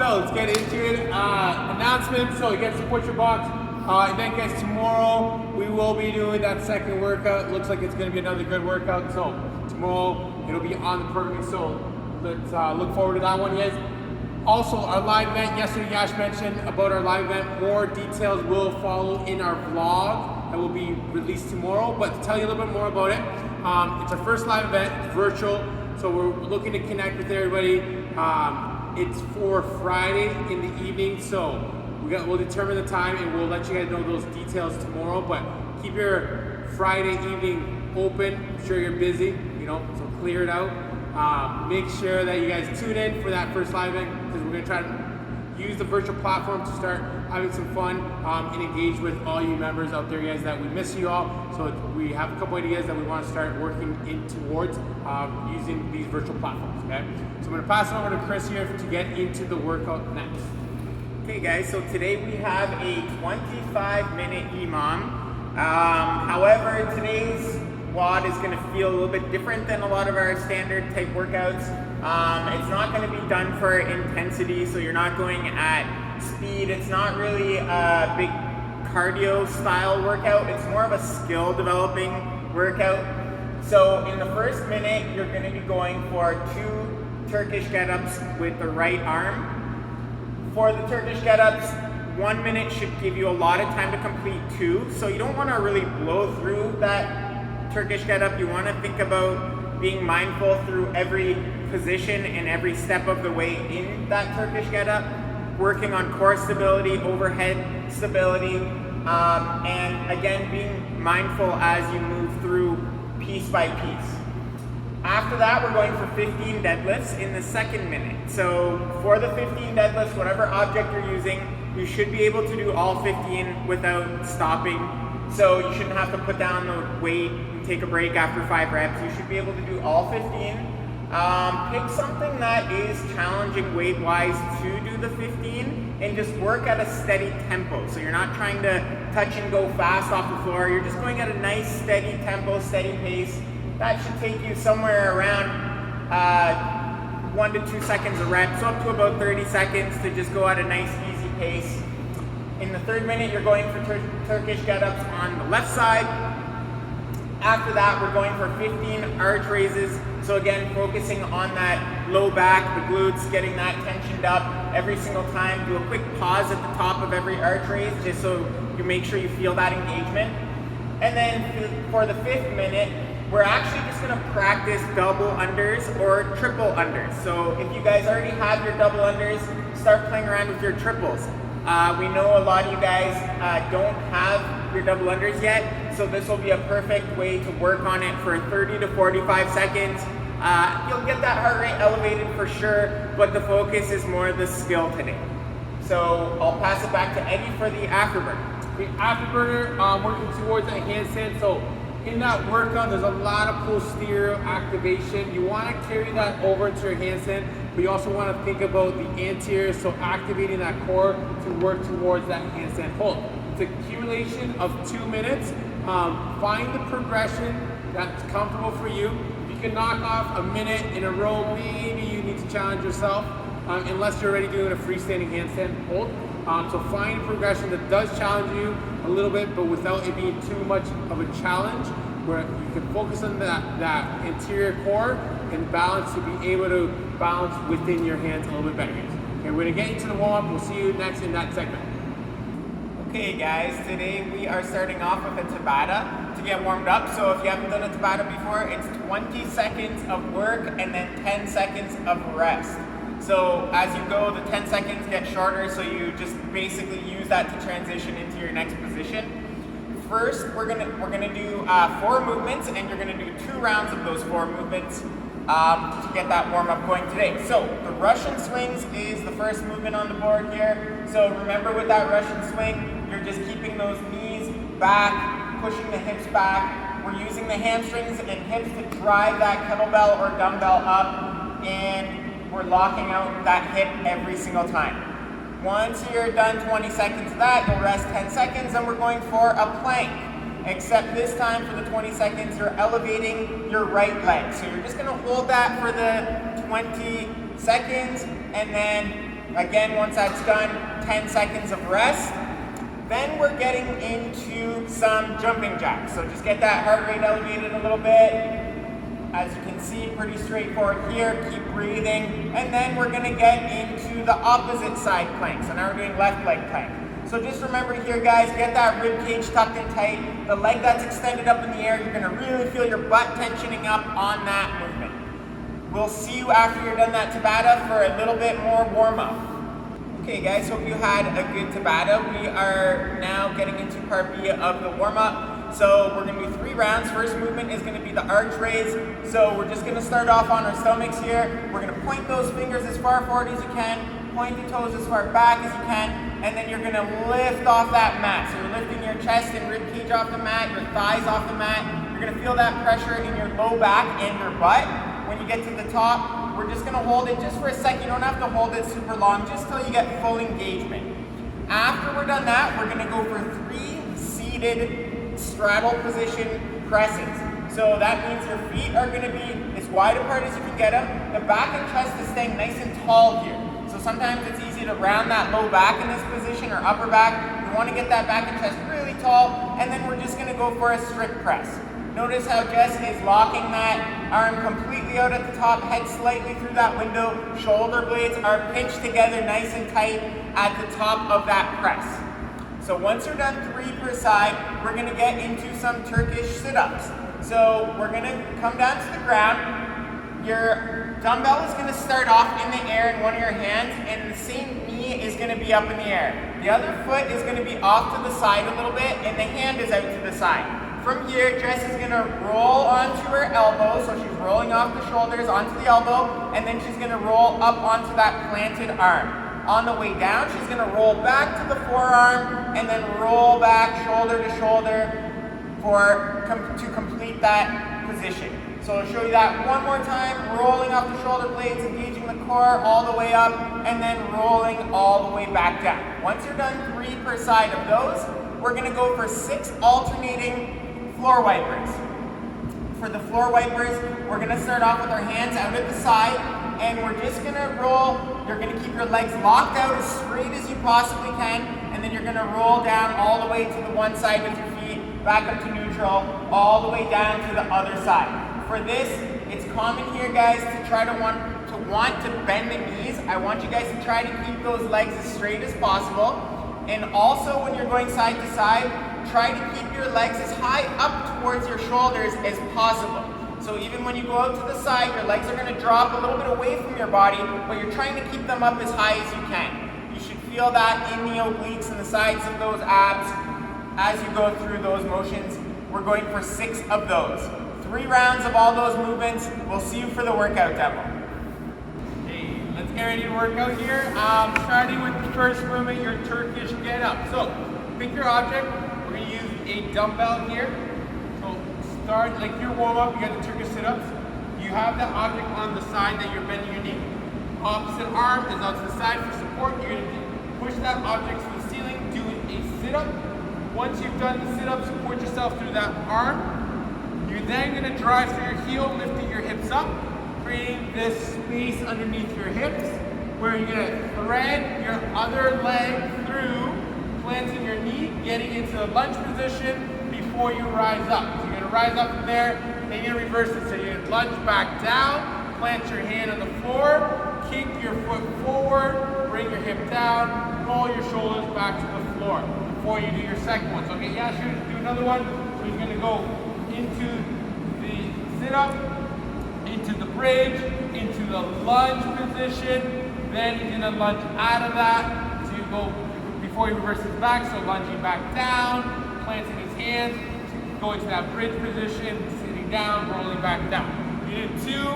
So let's get into it. Announcement. So you guys support your box. And then guys, tomorrow we will be doing that second workout. Looks like it's going to be another good workout. So tomorrow it'll be on the programming. So let's look forward to that one, guys. Also, our live event, yesterday Yash mentioned about our live event. More details will follow in our vlog that will be released tomorrow. But to tell you a little bit more about it, it's our first live event, it's virtual. So we're looking to connect with everybody. It's for Friday in the evening. So we'll determine the time and we'll let you guys know those details tomorrow. But keep your Friday evening open. I'm sure you're busy, so clear it out. Make sure that you guys tune in for that first live event because we're going to try to use the virtual platform to start having some fun and engage with all you members out there, guys, that we miss you all. So we have a couple ideas that we want to start working in towards using these virtual platforms, okay? So I'm going to pass it over to Chris here to get into the workout next. Okay guys, so today we have a 25-minute EMOM. However, today's WOD is going to feel a little bit different than a lot of our standard type workouts. It's not going to be done for intensity, so you're not going at speed. It's not really a big cardio style workout. It's more of a skill developing workout. So in the first minute, you're going to be going for 2 Turkish get-ups with the right arm. For the Turkish get-ups, 1 minute should give you a lot of time to complete 2. So you don't want to really blow through that Turkish get-up. You want to think about being mindful through every position and every step of the way in that Turkish get-up, working on core stability, overhead stability, and again, being mindful as you move through piece by piece. After that, we're going for 15 deadlifts in the second minute. So for the 15 deadlifts, whatever object you're using, you should be able to do all 15 without stopping. So you shouldn't have to put down the weight and take a break after 5 reps. You should be able to do all 15. Pick something that is challenging weight-wise to do the 15 and just work at a steady tempo. So you're not trying to touch and go fast off the floor. You're just going at a nice steady tempo, steady pace. That should take you somewhere around 1 to 2 seconds a rep, so up to about 30 seconds to just go at a nice easy pace. In the third minute, you're going for Turkish get-ups on the left side. After that, we're going for 15 arch raises. So again, focusing on that low back, the glutes, getting that tensioned up every single time. Do a quick pause at the top of every arch raise just so you make sure you feel that engagement. And then for the 5th minute, we're actually just going to practice double unders or triple unders. So if you guys already have your double unders, start playing around with your triples. We know a lot of you guys don't have your double unders yet, so this will be a perfect way to work on it for 30 to 45 seconds. You'll get that heart rate elevated for sure, but the focus is more the skill today. So I'll pass it back to Eddie for the afterburner. The afterburner, working towards that handstand. So in that workout, there's a lot of posterior activation. You want to carry that over into your handstand, but you also want to think about the anterior, so activating that core to work towards that handstand hold. It's an accumulation of 2 minutes. Find the progression that's comfortable for you. If you can knock off a minute in a row, maybe you need to challenge yourself, unless you're already doing a freestanding handstand hold. So find a progression that does challenge you a little bit, but without it being too much of a challenge, where you can focus on that anterior core and balance to be able to balance within your hands a little bit better. Okay, we're gonna get into the warm-up. We'll see you next in that segment. Okay guys, today we are starting off with a Tabata to get warmed up. So if you haven't done a Tabata before, it's 20 seconds of work and then 10 seconds of rest. So as you go, the 10 seconds get shorter, so you just basically use that to transition into your next position. First, we're gonna do 4 movements, and you're gonna do 2 rounds of those 4 movements to get that warm up going today. So the Russian swings is the first movement on the board here. So remember with that Russian swing, you're just keeping those knees back, pushing the hips back. We're using the hamstrings and hips to drive that kettlebell or dumbbell up, and we're locking out that hip every single time. Once you're done 20 seconds of that, you'll rest 10 seconds, and we're going for a plank. Except this time for the 20 seconds, you're elevating your right leg. So you're just gonna hold that for the 20 seconds, and then Again, once that's done, 10 seconds of rest. Then we're getting into some jumping jacks. So just get that heart rate elevated a little bit. As you can see, pretty straightforward here. Keep breathing. And then we're gonna get into the opposite side plank. So now we're doing left leg plank. So just remember here, guys, get that rib cage tucked in tight. The leg that's extended up in the air, you're gonna really feel your butt tensioning up on that movement. We'll see you after you're done that Tabata for a little bit more warm up. Okay guys, hope you had a good Tabata. We are now getting into part B of the warm up. So we're gonna do 3 rounds. First movement is gonna be the arch raise. So we're just gonna start off on our stomachs here. We're gonna point those fingers as far forward as you can, point the toes as far back as you can, and then you're gonna lift off that mat. So you're lifting your chest and rib cage off the mat, your thighs off the mat. You're gonna feel that pressure in your low back and your butt. When you get to the top, we're just gonna hold it just for a sec. You don't have to hold it super long, just till you get full engagement. After we're done that, we're gonna go for 3 seated straddle position presses. So that means your feet are gonna be as wide apart as you can get them. The back and chest is staying nice and tall here. So sometimes it's easy to round that low back in this position or upper back. You wanna get that back and chest really tall, and then we're just gonna go for a strict press. Notice how Jess is locking that arm completely out at the top, head slightly through that window, shoulder blades are pinched together nice and tight at the top of that press. So once you're done 3 per side, we're gonna get into some Turkish sit-ups. So we're gonna come down to the ground. Your dumbbell is gonna start off in the air in one of your hands, and the same knee is gonna be up in the air. The other foot is gonna be off to the side a little bit, and the hand is out to the side. From here, Jess is gonna roll onto her elbow, so she's rolling off the shoulders onto the elbow, and then she's gonna roll up onto that planted arm. On the way down, she's gonna roll back to the forearm, and then roll back shoulder to shoulder to complete that position. So I'll show you that one more time, rolling off the shoulder blades, engaging the core all the way up, and then rolling all the way back down. Once you're done 3 per side of those, we're gonna go for 6 alternating floor wipers. For the floor wipers, we're gonna start off with our hands out at the side, and we're just gonna roll. You're gonna keep your legs locked out as straight as you possibly can, and then you're gonna roll down all the way to the one side with your feet, back up to neutral, all the way down to the other side. For this, it's common here, guys, to want to bend the knees. I want you guys to try to keep those legs as straight as possible. And also when you're going side to side, try to keep your legs as high up towards your shoulders as possible. So even when you go out to the side, your legs are gonna drop a little bit away from your body, but you're trying to keep them up as high as you can. You should feel that in the obliques and the sides of those abs as you go through those motions. We're going for 6 of those. 3 rounds of all those movements. We'll see you for the workout demo. Okay, let's get ready to work out here. Starting with the first movement, your Turkish get up. So pick your object. We're gonna use a dumbbell here. So start like your warm up. You got the Turkish sit-ups. You have the object on the side that you're bending your knee. Opposite arm is out to the side for support. You're gonna push that object to the ceiling, do a sit-up. Once you've done the sit-up, support yourself through that arm. You're then gonna drive through your heel, lifting your hips up, creating this space underneath your hips, where you're gonna thread your other leg through, planting your knee, getting into the lunge position before you rise up. So you're gonna rise up from there, then you're gonna reverse it. So you're gonna lunge back down, plant your hand on the floor, kick your foot forward, bring your hip down, roll your shoulders back to the floor before you do your second one. So okay, yeah, sure, do another one. So you're gonna go into the sit-up, into the bridge, into the lunge position, then you're gonna lunge out of that. So you go before he reverses back, so lunging back down, planting his hands, going to that bridge position, sitting down, rolling back down. You did 2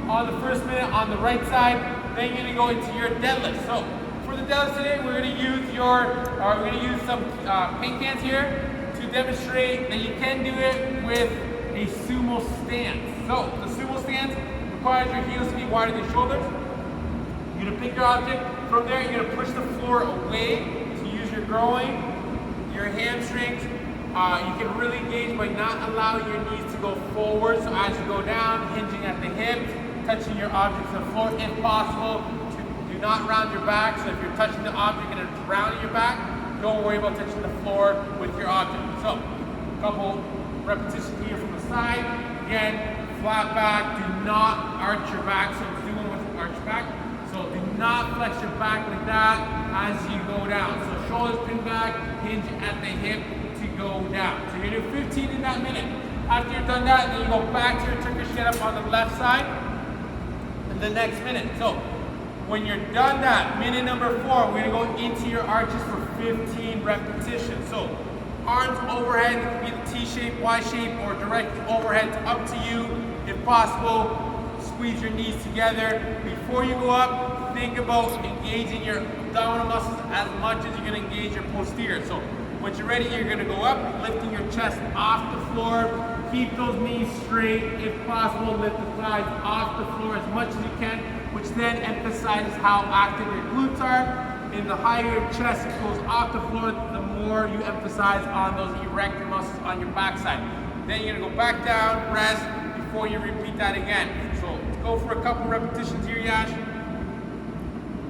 on the first minute on the right side, then you're gonna go into your deadlift. So for the deadlift today, we're gonna use some paint cans here to demonstrate that you can do it with a sumo stance. So the sumo stance requires your heels to be wider than your shoulders. You're gonna pick your object. From there, you're gonna push the floor away. Your groin, your hamstrings, you can really engage by not allowing your knees to go forward. So as you go down, hinging at the hips, touching your objects on the floor, if possible, to do not round your back, so if you're touching the object and it's rounding your back, don't worry about touching the floor with your object. So, a couple repetitions here from the side. Again, flat back, do not arch your back, so it's doing with arch back. So do not flex your back like that as you go down. So shoulders pin back, hinge at the hip to go down. So you're gonna do 15 in that minute. After you've done that, then you go back to your Turkish Getup on the left side in the next minute. So when you're done that, minute number 4, we're gonna go into your arches for 15 repetitions. So arms overhead, it can be the T-shape, Y-shape, or direct overhead, it's up to you. If possible, squeeze your knees together. Before you go up, think about engaging your abdominal muscles as much as you're gonna engage your posterior. So when you're ready, you're gonna go up, lifting your chest off the floor. Keep those knees straight. If possible, lift the thighs off the floor as much as you can, which then emphasizes how active your glutes are. And the higher your chest goes off the floor, the more you emphasize on those erector muscles on your backside. Then you're gonna go back down, rest, before you repeat that again. So let's go for a couple repetitions here, Yash.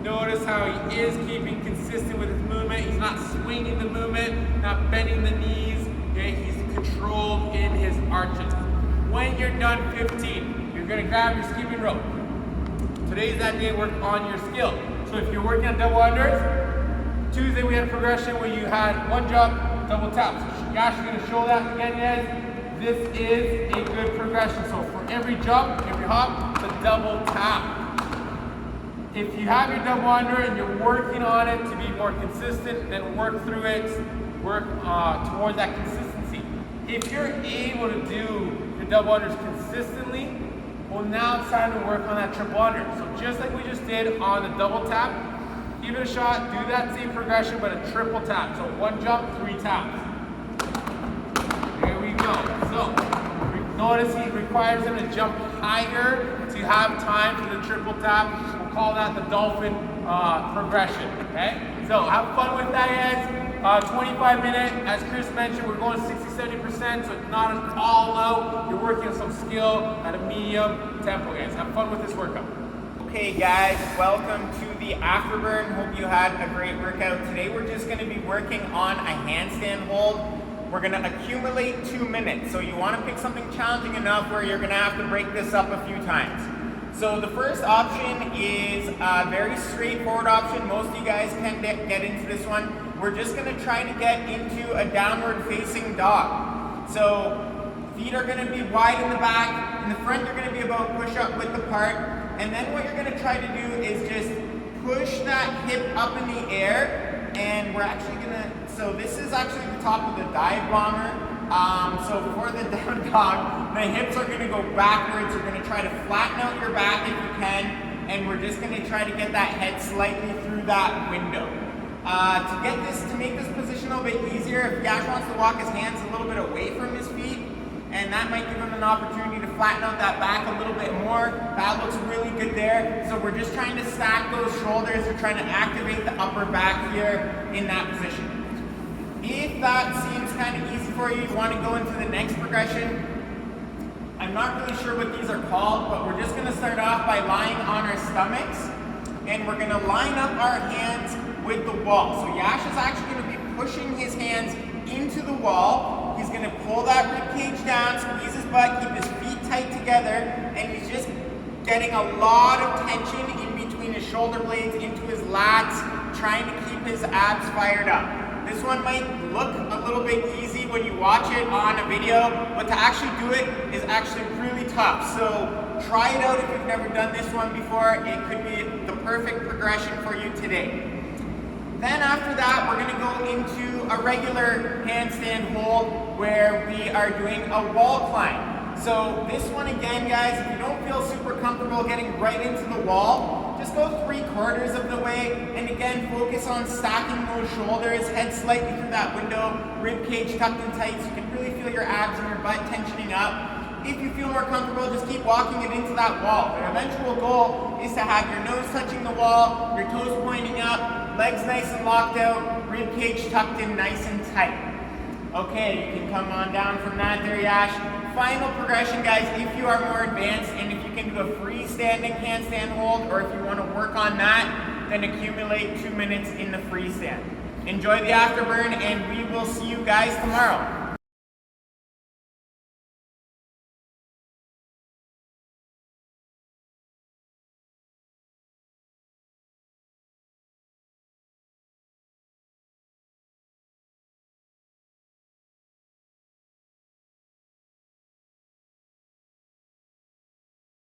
Notice how he is keeping consistent with his movement. He's not swinging the movement, not bending the knees. Okay? He's controlled in his arches. When you're done 15, you're gonna grab your skipping rope. Today's that day to work on your skill. So if you're working on double unders, Tuesday we had a progression where you had one jump, double taps. Yash is gonna show that again, guys. This is a good progression. So for every jump, every hop, it's a double tap. If you have your double under and you're working on it to be more consistent, then work through it, work towards that consistency. If you're able to do your double unders consistently, well, now it's time to work on that triple under. So just like we just did on the double tap, give it a shot, do that same progression, but a triple tap. So one jump, 3 taps. There we go. So notice he requires them to jump higher to have time for the triple tap. We'll call that the dolphin progression, okay? So have fun with that, guys. 25 minute, as Chris mentioned, we're going 60-70%, so it's not an all out. You're working on some skill at a medium tempo, guys. Have fun with this workout. Okay guys, welcome to the afterburn. Hope you had a great workout. Today we're just gonna be working on a handstand hold. We're gonna accumulate 2 minutes. So you wanna pick something challenging enough where you're gonna have to break this up a few times. So the first option is a very straightforward option. Most of you guys can get into this one. We're just gonna try to get into a downward facing dog. So feet are gonna be wide in the back. In the front, you're gonna be about push up width apart. And then what you're gonna try to do is just push that hip up in the air. And we're actually gonna, so this is actually the top of the dive bomber. So for the down dog, the hips are gonna go backwards. You're gonna try to flatten out your back if you can. And we're just gonna try to get that head slightly through that window. To make this position a little bit easier, if Yash wants to walk his hands a little bit away from his feet, and that might give him an opportunity to flatten out that back a little bit more. That looks really good there. So we're just trying to stack those shoulders. We're trying to activate the upper back here in that position. If that seems kind of easy for you, you want to go into the next progression. I'm not really sure what these are called, but we're just going to start off by lying on our stomachs, and we're going to line up our hands with the wall. So Yash is actually going to be pushing his hands into the wall. He's going to pull that rib cage down, squeeze his butt, keep his feet tight together, and he's just getting a lot of tension in between his shoulder blades into his lats, trying to keep his abs fired up. This one might look a little bit easy when you watch it on a video, but to actually do it is actually really tough. So try it out if you've never done this one before. It could be the perfect progression for you today. Then after that, we're gonna go into a regular handstand hold where we are doing a wall climb. So this one again, guys, if you don't feel super comfortable getting right into the wall, just go 3/4 of the way, and again, focus on stacking those shoulders, head slightly through that window, rib cage tucked in tight, so you can really feel your abs and your butt tensioning up. If you feel more comfortable, just keep walking it into that wall. The eventual goal is to have your nose touching the wall, your toes pointing up, legs nice and locked out, rib cage tucked in nice and tight. Okay, you can come on down from that there, Yash. Final progression, guys, if you are more advanced and if you can do a freestanding handstand hold, or if you want to work on that, then accumulate 2 minutes in the freestand. Enjoy the afterburn, and we will see you guys tomorrow.